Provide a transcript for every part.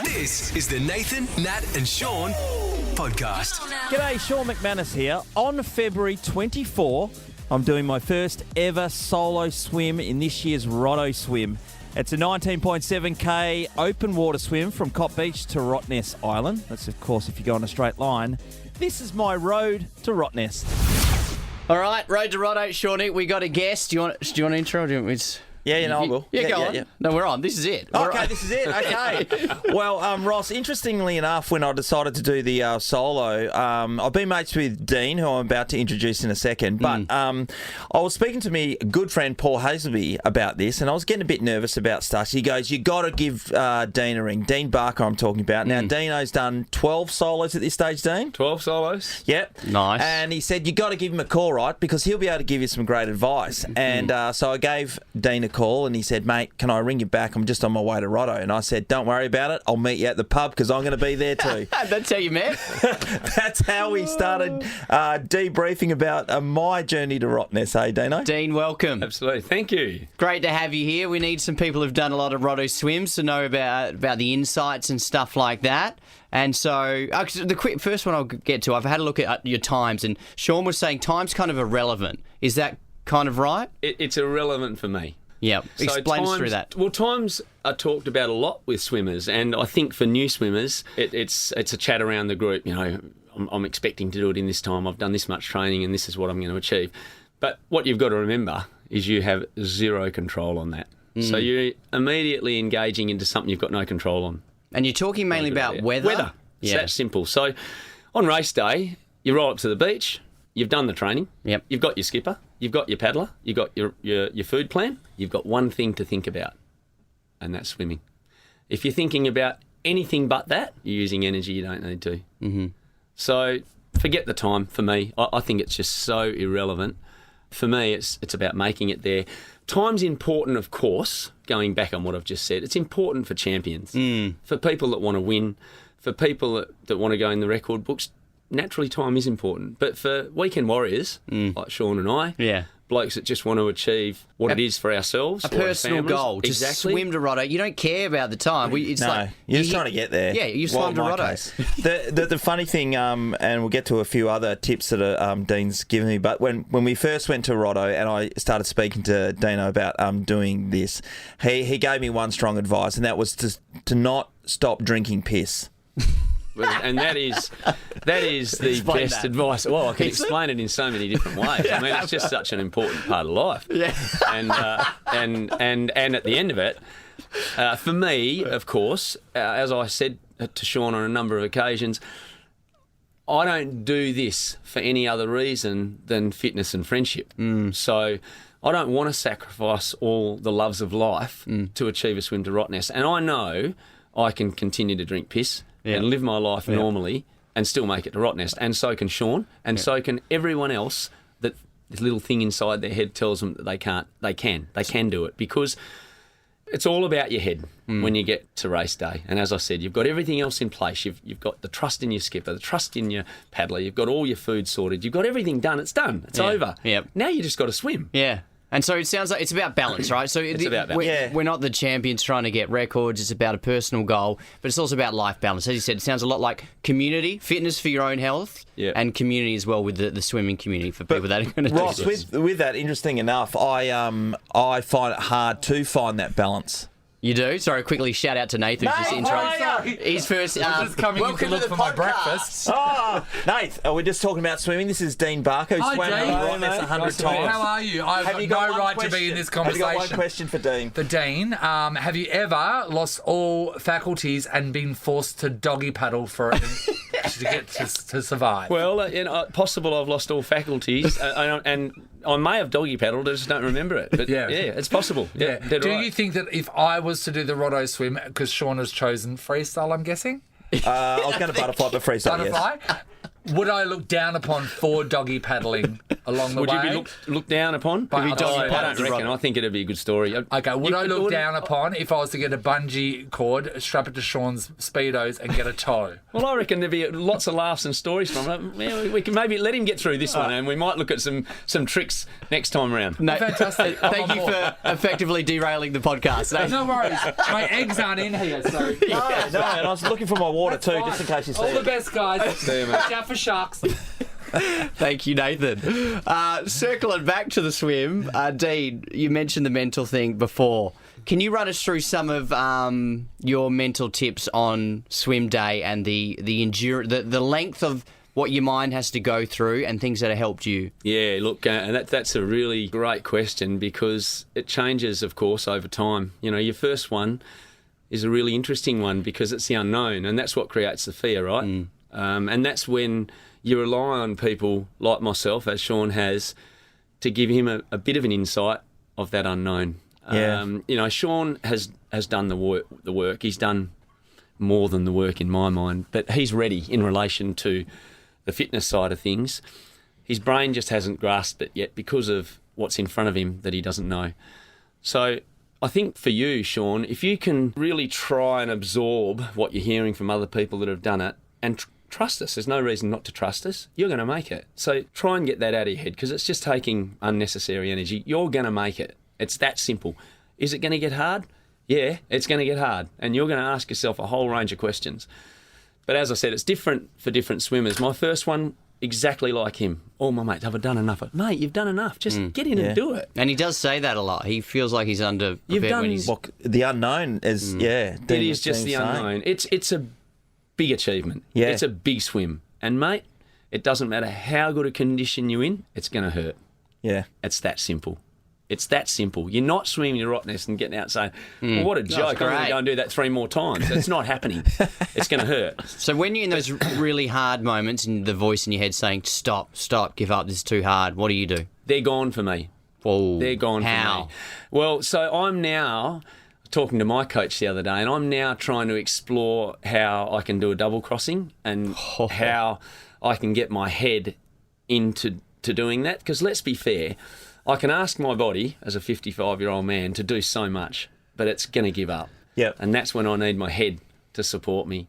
This is the Nathan, Nat and Shaun podcast. G'day, Shaun McManus here. On February 24, I'm doing my first ever solo swim in this year's Rotto Swim. It's a 19.7k open water swim from Cop Beach to Rottnest Island. That's, of course, if you go on a straight line. This is my road to Rottnest. All right, road to Rotto, Shawnee. We got a guest. Do you want to intro? Or do you want me to... Yeah, I will. Yeah, go on. Yeah. No, we're on. This is it. Okay, this is it. Okay. Well, Ross, interestingly enough, when I decided to do the solo, I've been mates with Dean, who I'm about to introduce in a second, but I was speaking to my good friend Paul Hazelby about this, and I was getting a bit nervous about stuff. He goes, you got to give Dean a ring. Dean Barker I'm talking about. Now, Dino's done 12 solos at this stage, Dean. 12 solos? Yep. Nice. And he said, you got to give him a call, right? Because he'll be able to give you some great advice. And so I gave Dean a call and he said, mate, can I ring you back? I'm just on my way to Rotto. And I said, don't worry about it. I'll meet you at the pub because I'm going to be there too. That's how you met? That's how we started debriefing about my journey to Rottnest, hey, Dino? Dean, welcome. Absolutely. Thank you. Great to have you here. We need some people who've done a lot of Rotto swims to know about the insights and stuff like that. And so, the first one I'll get to, I've had a look at your times, and Shaun was saying time's kind of irrelevant. Is that kind of right? It's irrelevant for me. Yeah, explain us through that. Well, times are talked about a lot with swimmers, and I think for new swimmers, it's a chat around the group. You know, I'm expecting to do it in this time. I've done this much training, and this is what I'm going to achieve. But what you've got to remember is you have zero control on that. So you're immediately engaging into something you've got no control on. And you're talking mainly about weather? Weather. It's that simple. So on race day, you roll up to the beach. You've done the training. Yep. You've got your skipper. You've got your paddler. You've got your food plan. You've got one thing to think about, and that's swimming. If you're thinking about anything but that, you're using energy you don't need to. Mm-hmm. So forget the time for me. I think it's just so irrelevant. For me, it's about making it there. Time's important, of course, going back on what I've just said. It's important for champions, for people that want to win, for people that want to go in the record books. Naturally, time is important. But for weekend warriors, like Shaun and I, blokes that just want to achieve what it is for ourselves. A personal goal. Exactly. To swim to Rotto. You don't care about the time. You're just trying to get there. Yeah, you swim to Rotto. The funny thing, and we'll get to a few other tips that Dean's given me, but when we first went to Rotto and I started speaking to Dino about doing this, he gave me one strong advice, and that was to not stop drinking piss. And that is the best advice. Well, I can explain it in so many different ways. I mean, it's just such an important part of life. Yeah. And at the end of it, for me, of course, as I said to Shaun on a number of occasions, I don't do this for any other reason than fitness and friendship. So I don't want to sacrifice all the loves of life to achieve a swim to Rottnest. And I know I can continue to drink piss and live my life normally and still make it to Rottnest. And so can Shaun, and so can everyone else that this little thing inside their head tells them that they can't. They can do it, because it's all about your head when you get to race day. And as I said, you've got everything else in place. You've got the trust in your skipper, the trust in your paddler. You've got all your food sorted. You've got everything done. It's done. It's over. Yep. Now you just got to swim. Yeah. And so it sounds like it's about balance, right? So it's about balance. We're not the champions trying to get records. It's about a personal goal, but it's also about life balance. As you said, it sounds a lot like community, fitness for your own health, and community as well with the swimming community for people that are going to do Ross, this. with that, interesting enough, I find it hard to find that balance. You do? Sorry, quickly shout out to Nathan who's just introing. He's first. Just coming in to look for my breakfast. Oh, Nath, we're just talking about swimming. This is Dean Barker, who swam Rottnest 100 times. How are you? I have no right to be in this conversation. Have you got one question for Dean? For Dean, have you ever lost all faculties and been forced to doggy paddle to survive? Well, possible I've lost all faculties, and I may have doggy paddled, I just don't remember it. But yeah, it's possible. Yeah. Do you think that if I was to do the Rotto swim, because Shaun has chosen freestyle, I'm guessing? I was going to butterfly, but freestyle, Butterfly? yes. Would I look down upon for doggy paddling along the Would way? you be looked down upon? By I other don't swimmers? reckon. I think it'd be a good story. Okay, would I look down upon if I was to get a bungee cord, strap it to Shaun's Speedos and get a tow? Well, I reckon there'd be lots of laughs and stories from it. Yeah, we can maybe let him get through this one, and we might look at some tricks next time around. No, Fantastic. Thank you for effectively derailing the podcast. No worries. My eggs aren't in here, so... No, and I was looking for my water too, Fine. just in case you see All the it. best, guys. See you, mate. Watch out for sharks. Thank you, Nathan. Circling back to the swim, Dean, you mentioned the mental thing before. Can you run us through some of your mental tips on swim day and the length of what your mind has to go through and things that have helped you? Yeah, look, and that's a really great question because it changes, of course, over time. You know, your first one is a really interesting one because it's the unknown, and that's what creates the fear, right? And that's when you rely on people like myself, as Shaun has, to give him a bit of an insight of that unknown. Yeah. You know, Shaun has done the work. He's done more than the work in my mind, but he's ready in relation to the fitness side of things. His brain just hasn't grasped it yet because of what's in front of him that he doesn't know. So I think for you, Shaun, if you can really try and absorb what you're hearing from other people that have done it and trust us, there's no reason not to trust us, you're going to make it. So try and get that out of your head because it's just taking unnecessary energy. You're going to make it. It's that simple. Is it going to get hard? Yeah, it's going to get hard. And you're going to ask yourself a whole range of questions. But as I said, it's different for different swimmers. My first one, exactly like him. All my mates, have I done enough? Mate, you've done enough. Just get in and do it. And he does say that a lot. He feels like he's under. You've done- when he's... Look, the unknown is, It is just the unknown. It's a big achievement. Yeah. It's a big swim. And, mate, it doesn't matter how good a condition you're in, it's going to hurt. Yeah. It's that simple. It's that simple. You're not swimming your Rottnest and getting out saying, well, what a joke, I'm going to great. go and do that 3 more times. It's not happening. It's going to hurt. So when you're in those really hard moments and the voice in your head saying, stop, give up, this is too hard, what do? They're gone for me. Whoa. They're gone How? for me. Well, so I'm now talking to my coach the other day, and I'm now trying to explore how I can do a double crossing and how I can get my head into doing that. Because let's be fair, I can ask my body as a 55-year-old man to do so much, but it's going to give up. Yep. And that's when I need my head to support me.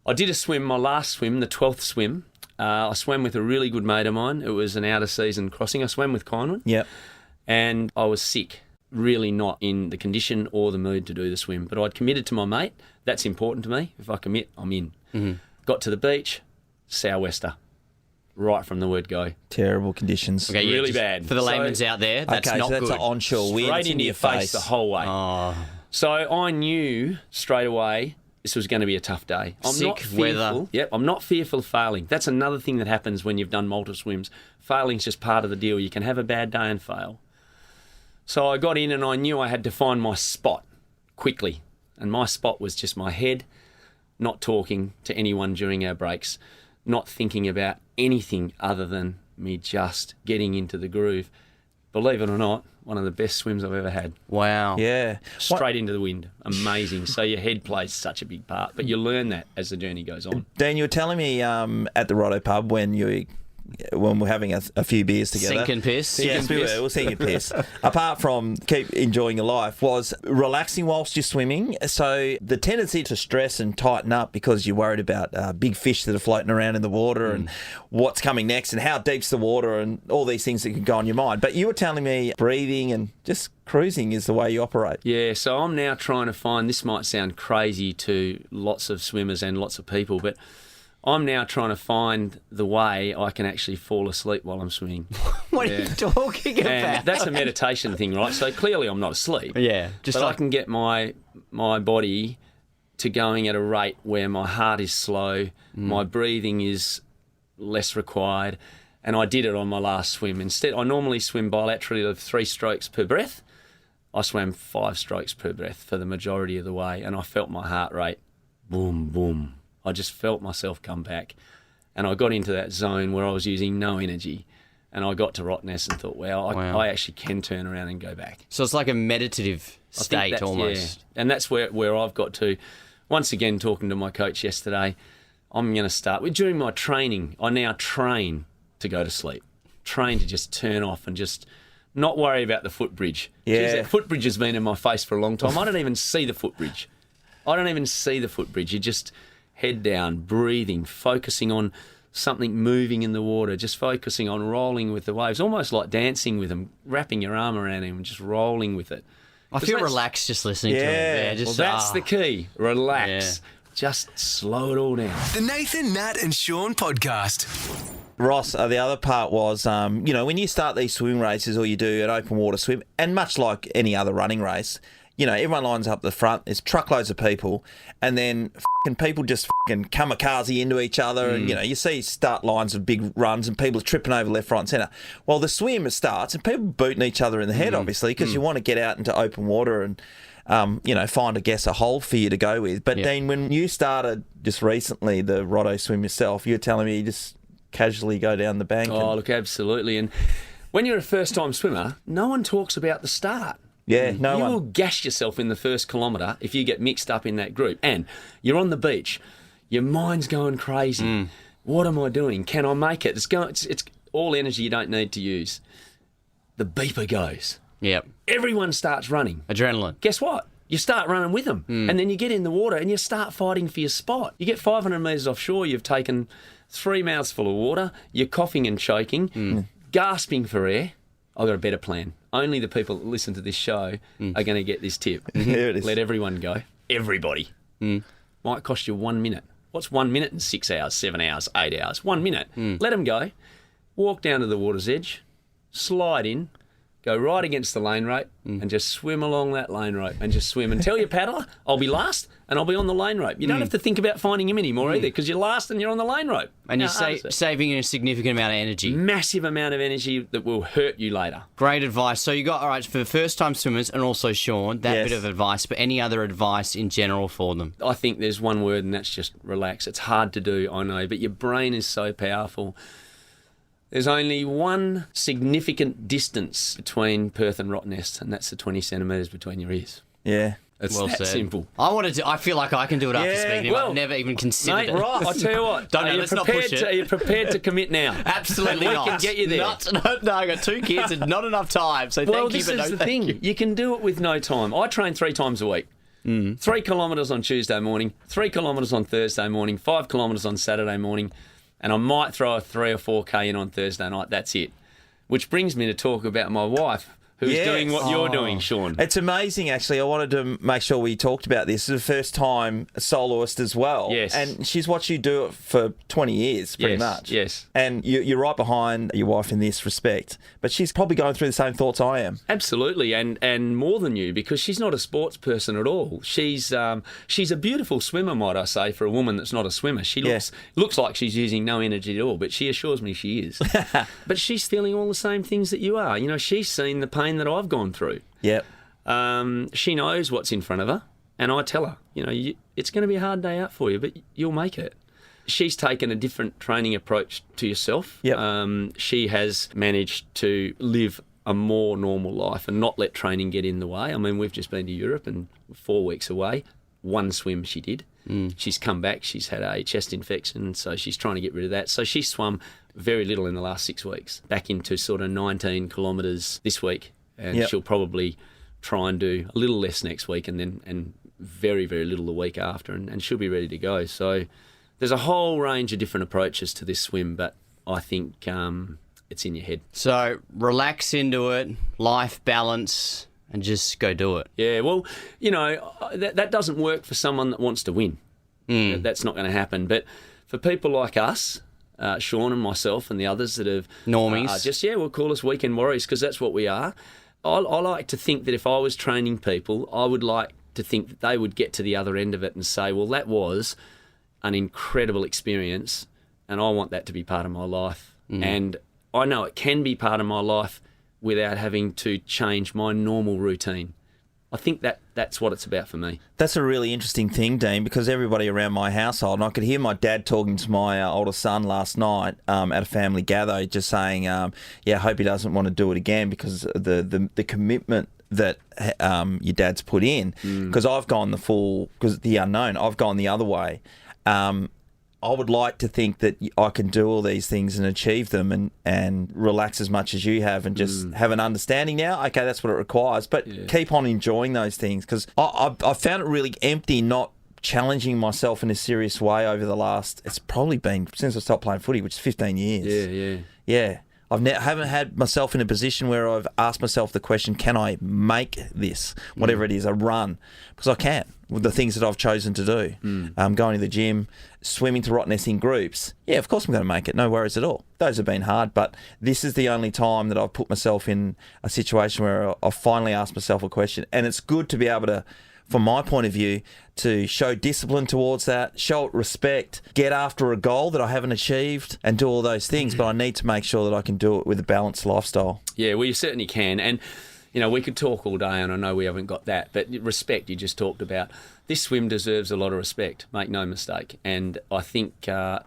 I did a swim, my last swim, the 12th swim. I swam with a really good mate of mine. It was an out-of-season crossing. I swam with Kindwin. Yep. And I was sick, really not in the condition or the mood to do the swim. But I'd committed to my mate. That's important to me. If I commit, I'm in. Mm-hmm. Got to the beach, sou'wester. Right from the word go. Terrible conditions. Okay, Really just bad. For the So- layman's out there, that's okay, not so that's good. an onshore wind. Straight It's into your face the whole way. Oh, So I knew straight away this was going to be a tough day. I'm Sick not fearful. weather. Yep, I'm not fearful of failing. That's another thing that happens when you've done multiple swims. Failing's just part of the deal. You can have a bad day and fail. So I got in and I knew I had to find my spot quickly. And my spot was just my head, not talking to anyone during our breaks, not thinking about anything other than me just getting into the groove. Believe it or not, one of the best swims I've ever had. wow. Yeah. Straight into the wind. Amazing. So your head plays such a big part, but you learn that as the journey goes on. Dan, you were telling me at the Rotto pub when we're having a few beers together. Sink and piss. Yes, we were singing piss. Apart from keep enjoying your life, was relaxing whilst you're swimming. So the tendency to stress and tighten up because you're worried about big fish that are floating around in the water and what's coming next and how deep's the water and all these things that can go on your mind. But you were telling me breathing and just cruising is the way you operate. Yeah, so I'm now trying to find, this might sound crazy to lots of swimmers and lots of people, but I'm now trying to find the way I can actually fall asleep while I'm swimming. What are you talking about? And that's a meditation thing, right? So clearly I'm not asleep. Yeah, just But like I can get my body to going at a rate where my heart is slow, my breathing is less required, and I did it on my last swim. Instead, I normally swim bilaterally of 3 strokes per breath. I swam 5 strokes per breath for the majority of the way, and I felt my heart rate boom, boom. I just felt myself come back, and I got into that zone where I was using no energy, and I got to Rottnest and thought, wow. I actually can turn around and go back. so it's like a meditative I think state almost. Yeah. And that's where I've got to. Once again, talking to my coach yesterday, I'm going to start. During my training, I now train to go to sleep. Train to just turn off and just not worry about the footbridge. Yeah. Jeez, that footbridge has been in my face for a long time. I don't even see the footbridge. You just head down, breathing, focusing on something moving in the water, just focusing on rolling with the waves, almost like dancing with them, wrapping your arm around him and just rolling with it. I feel relaxed just listening to it. Yeah, just, well, that's the key. Relax. Yeah. Just slow it all down. The Nathan, Nat and Shaun podcast. Ross, the other part was, when you start these swim races or you do an open water swim, and much like any other running race, everyone lines up the front, there's truckloads of people, and then people just kamikaze into each other, and, you see start lines of big runs and people are tripping over left, right and centre. Well, the swim starts and people booting each other in the head, obviously, because you want to get out into open water and, find, a hole for you to go with. But, Dean, when you started just recently the Rotto Swim yourself, you were telling me you just casually go down the bank. Oh, look, absolutely. And when you're a first-time swimmer, no one talks about the start. Yeah, no you one. will gash yourself in the first kilometre if you get mixed up in that group. And you're on the beach, your mind's going crazy. What am I doing? Can I make it? It's all energy you don't need to use. The beeper goes. Yep. Everyone starts running. Adrenaline. Guess what? You start running with them. And then you get in the water and you start fighting for your spot. You get 500 metres offshore, you've taken 3 mouths full of water, you're coughing and choking, gasping for air. I've got a better plan. Only the people that listen to this show are going to get this tip. There it is. Let everyone go. Everybody. Might cost you 1 minute. What's 1 minute in 6 hours, 7 hours, 8 hours? 1 minute. Let them go. Walk down to the water's edge, slide in, go right against the lane rope and just swim along that lane rope and just swim. And tell your paddler, I'll be last and I'll be on the lane rope. You don't have to think about finding him anymore either because you're last and you're on the lane rope. And How you're hard is it? saving a significant amount of energy. Massive amount of energy that will hurt you later. Great advice. So you got, all right, for first-time swimmers and also Shaun, that Yes. bit of advice, but any other advice in general for them? I think there's one word and that's just relax. It's hard to do, I know, but your brain is so powerful. There's only one significant distance between Perth and Rottnest, and that's the 20 centimetres between your ears. Yeah. It's Well that said. simple. I feel like I can do it after Yeah, speaking to him. well, I've never even considered Mate, it. right, I'll tell you what. Don't know, let's not push it. Are you prepared to commit now? Absolutely we not. can get you there. No, I got 2 kids and not enough time. So Well, thank you, this but no is the thank thing. you. You can do it with no time. I train 3 times a week. 3 kilometres on Tuesday morning, 3 kilometres on Thursday morning, 5 kilometres on Saturday morning, and I might throw a 3 or 4K in on Thursday night. That's it. Which brings me to talk about my wife, who's Yes. doing what you're doing, Shaun. It's amazing, actually. I wanted to make sure we talked about this. This is the first time a soloist as well. Yes. And she's watched you do it for 20 years, pretty Yes, much. yes. And you're right behind your wife in this respect. But she's probably going through the same thoughts I am. Absolutely, and more than you, because she's not a sports person at all. She's a beautiful swimmer, might I say, for a woman that's not a swimmer. She looks like she's using no energy at all, but she assures me she is. But she's feeling all the same things that you are. You know, she's seen the pain that I've gone through. Yep. She knows what's in front of her, and I tell her, it's going to be a hard day out for you, but you'll make it. She's taken a different training approach to yourself. Yep. She has managed to live a more normal life and not let training get in the way. I mean, we've just been to Europe and 4 weeks away. 1 swim she did. She's come back. She's had a chest infection, so she's trying to get rid of that. So she swum very little in the last 6 weeks, back into sort of 19 kilometres this week. And she'll probably try and do a little less next week and very, very little the week after, and she'll be ready to go. So there's a whole range of different approaches to this swim, but I think it's in your head. So relax into it, life balance, and just go do it. Yeah, well, that doesn't work for someone that wants to win. That's not going to happen. But for people like us, Shaun and myself and the others that have... Normies. We'll call us weekend warriors because that's what we are. I like to think that if I was training people, I would like to think that they would get to the other end of it and say, well, that was an incredible experience and I want that to be part of my life. And I know it can be part of my life without having to change my normal routine. I think that's what it's about for me. That's a really interesting thing, Dean, because everybody around my household, and I could hear my dad talking to my older son last night at a family gather, just saying, I hope he doesn't want to do it again because the commitment that your dad's put in. Because I've gone because the unknown, I've gone the other way. I would like to think that I can do all these things and achieve them and relax as much as you have and just have an understanding now. Okay, that's what it requires. But keep on enjoying those things, because I found it really empty not challenging myself in a serious way over the last, it's probably been since I stopped playing footy, which is 15 years. Yeah. Haven't had myself in a position where I've asked myself the question, can I make this, whatever it is, a run? Because I can, with the things that I've chosen to do. Going to the gym, swimming to Rottnest in groups. Yeah, of course I'm going to make it. No worries at all. Those have been hard, but this is the only time that I've put myself in a situation where I've finally asked myself a question. And it's good to be able to, from my point of view, to show discipline towards that, show it respect, get after a goal that I haven't achieved, and do all those things. But I need to make sure that I can do it with a balanced lifestyle. Yeah, well, you certainly can. And, we could talk all day, and I know we haven't got that, but respect you just talked about. This swim deserves a lot of respect, make no mistake. And I think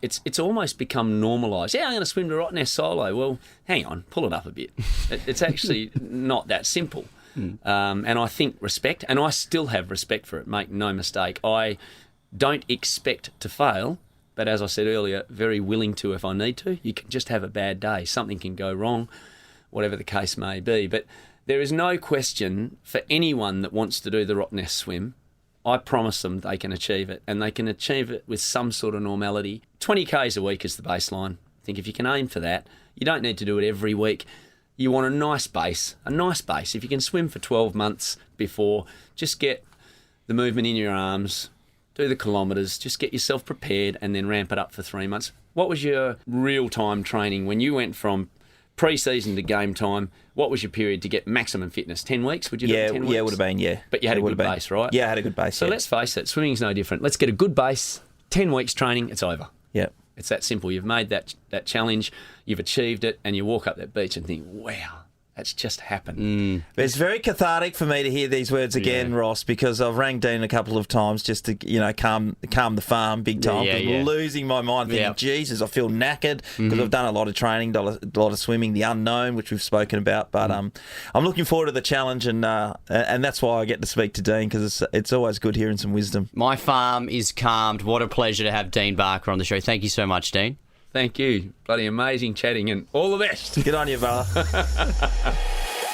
it's almost become normalised. Yeah, I'm going to swim to Rottnest solo. Well, hang on, pull it up a bit. It's actually not that simple. And I think respect, and I still have respect for it, make no mistake. I don't expect to fail, but as I said earlier, very willing to if I need to. You can just have a bad day. Something can go wrong, whatever the case may be. But there is no question for anyone that wants to do the Rottnest swim, I promise them they can achieve it, and they can achieve it with some sort of normality. 20 Ks a week is the baseline. I think if you can aim for that, you don't need to do it every week. You want a nice base. If you can swim for 12 months before, just get the movement in your arms, do the kilometres, just get yourself prepared and then ramp it up for 3 months. What was your real-time training when you went from pre-season to game time? What was your period to get maximum fitness? 10 weeks? Would you do 10 weeks? Yeah, it would have been, yeah. But you had a good base, right? Yeah, I had a good base, So let's face it, swimming's no different. Let's get a good base, 10 weeks training, it's over. Yeah. It's that simple. You've made that challenge, you've achieved it, and you walk up that beach and think, wow, that's just happened. It's very cathartic for me to hear these words again, Ross, because I've rang Dean a couple of times just to, calm the farm big time. I'm losing my mind thinking, Jesus, I feel knackered because I've done a lot of training, a lot of swimming, the unknown, which we've spoken about. But I'm looking forward to the challenge, and that's why I get to speak to Dean, because it's always good hearing some wisdom. My farm is calmed. What a pleasure to have Dean Barker on the show. Thank you so much, Dean. Thank you. Bloody amazing chatting, and all the best. Good on you, Val.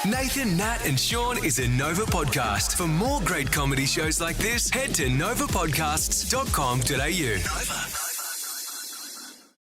Nathan, Nat and Shaun is a Nova podcast. For more great comedy shows like this, head to novapodcasts.com.au. Nova.